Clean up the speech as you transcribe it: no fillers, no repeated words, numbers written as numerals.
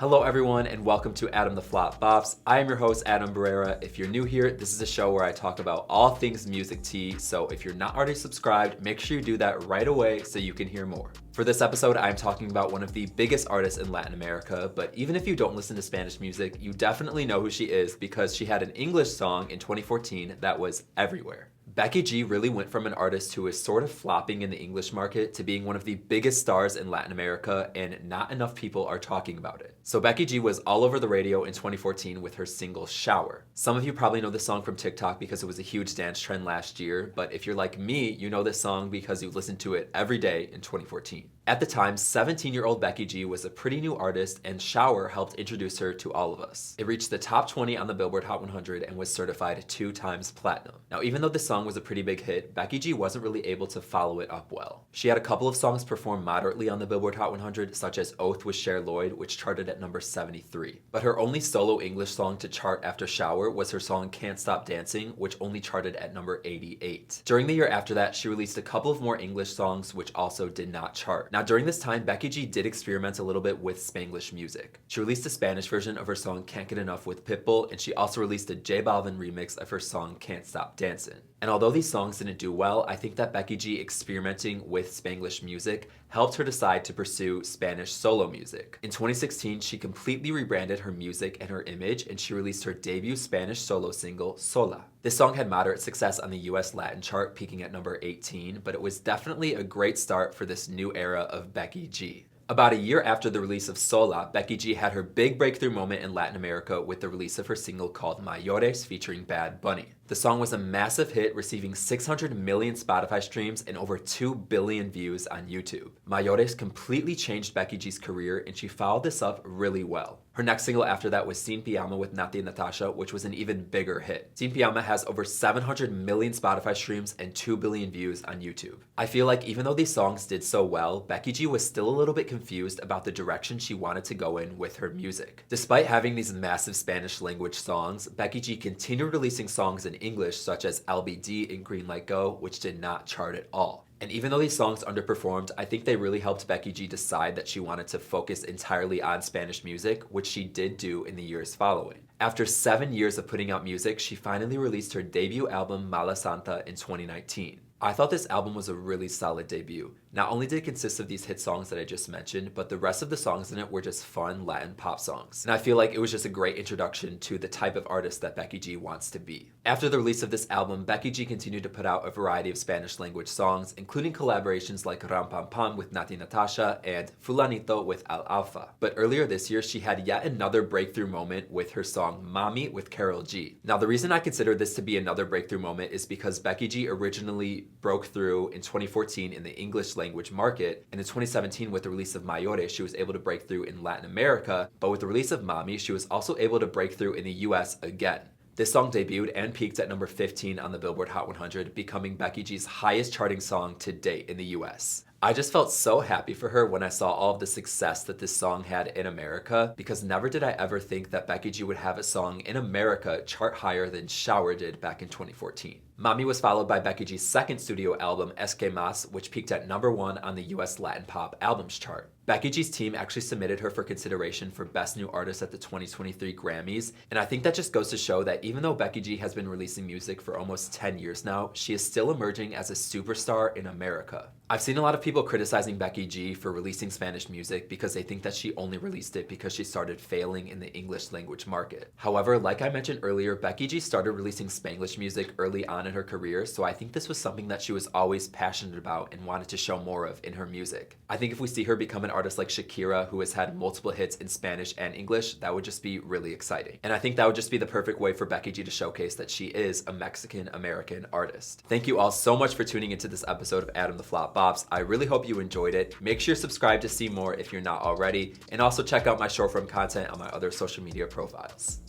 Hello everyone and welcome to Adam the Flop Bops. I am your host Adam Barrera. If you're new here, this is a show where I talk about all things music tea, so if you're not already subscribed, make sure you do that right away so you can hear more. For this episode, I'm talking about one of the biggest artists in Latin America, but even if you don't listen to Spanish music, you definitely know who she is because she had an English song in 2014 that was everywhere. Becky G really went from an artist who is sort of flopping in the English market to being one of the biggest stars in Latin America, and not enough people are talking about it. So Becky G was all over the radio in 2014 with her single Shower. Some of you probably know this song from TikTok because it was a huge dance trend last year, but if you're like me, you know this song because you listened to it every day in 2014. At the time, 17-year-old Becky G was a pretty new artist, and Shower helped introduce her to all of us. It reached the top 20 on the Billboard Hot 100 and was certified 2 times platinum. Now, even though this song was a pretty big hit, Becky G wasn't really able to follow it up well. She had a couple of songs perform moderately on the Billboard Hot 100, such as Oath with Cher Lloyd, which charted at number 73. But her only solo English song to chart after Shower was her song Can't Stop Dancing, which only charted at number 88. During the year after that, she released a couple of more English songs, which also did not chart. Now, during this time, Becky G did experiment a little bit with Spanglish music. She released a Spanish version of her song Can't Get Enough with Pitbull, and she also released a J Balvin remix of her song Can't Stop Dancing. And although these songs didn't do well, I think that Becky G experimenting with Spanglish music helped her decide to pursue Spanish solo music. In 2016, she completely rebranded her music and her image, and she released her debut Spanish solo single, Sola. This song had moderate success on the US Latin chart, peaking at number 18, but it was definitely a great start for this new era of Becky G. About a year after the release of Sola, Becky G had her big breakthrough moment in Latin America with the release of her single called Mayores featuring Bad Bunny. The song was a massive hit, receiving 600 million Spotify streams and over 2 billion views on YouTube. Mayores completely changed Becky G's career, and she followed this up really well. Her next single after that was Sin Pijama with Nati and Natasha, which was an even bigger hit. Sin Pijama has over 700 million Spotify streams and 2 billion views on YouTube. I feel like even though these songs did so well, Becky G was still a little bit confused about the direction she wanted to go in with her music. Despite having these massive Spanish language songs, Becky G continued releasing songs in English such as LBD and Green Light Go, which did not chart at all. And even though these songs underperformed, I think they really helped Becky G decide that she wanted to focus entirely on Spanish music, which she did do in the years following. After 7 years of putting out music, she finally released her debut album Mala Santa in 2019. I thought this album was a really solid debut. Not only did it consist of these hit songs that I just mentioned, but the rest of the songs in it were just fun Latin pop songs. And I feel like it was just a great introduction to the type of artist that Becky G wants to be. After the release of this album, Becky G continued to put out a variety of Spanish language songs, including collaborations like Ram Pam Pam with Nati Natasha and Fulanito with Al Alfa. But earlier this year, she had yet another breakthrough moment with her song Mami with Karol G. Now, the reason I consider this to be another breakthrough moment is because Becky G originally broke through in 2014 in the English language market, and in 2017 with the release of Mayores, she was able to break through in Latin America, but with the release of Mami, she was also able to break through in the US again. This song debuted and peaked at number 15 on the Billboard Hot 100, becoming Becky G's highest charting song to date in the US. I just felt so happy for her when I saw all of the success that this song had in America, because never did I ever think that Becky G would have a song in America chart higher than Shower did back in 2014. Mami was followed by Becky G's second studio album, Es Que Mas, which peaked at number 1 on the US Latin Pop Albums chart. Becky G's team actually submitted her for consideration for Best New Artist at the 2023 Grammys, and I think that just goes to show that even though Becky G has been releasing music for almost 10 years now, she is still emerging as a superstar in America. I've seen a lot of people criticizing Becky G for releasing Spanish music because they think that she only released it because she started failing in the English language market. However, like I mentioned earlier, Becky G started releasing Spanglish music early on in her career, so I think this was something that she was always passionate about and wanted to show more of in her music. I think if we see her become an artist like Shakira, who has had multiple hits in Spanish and English, that would just be really exciting. And I think that would just be the perfect way for Becky G to showcase that she is a Mexican-American artist. Thank you all so much for tuning into this episode of Adam the Flop Bops. I really hope you enjoyed it. Make sure you're subscribed to see more if you're not already, and also check out my short form content on my other social media profiles.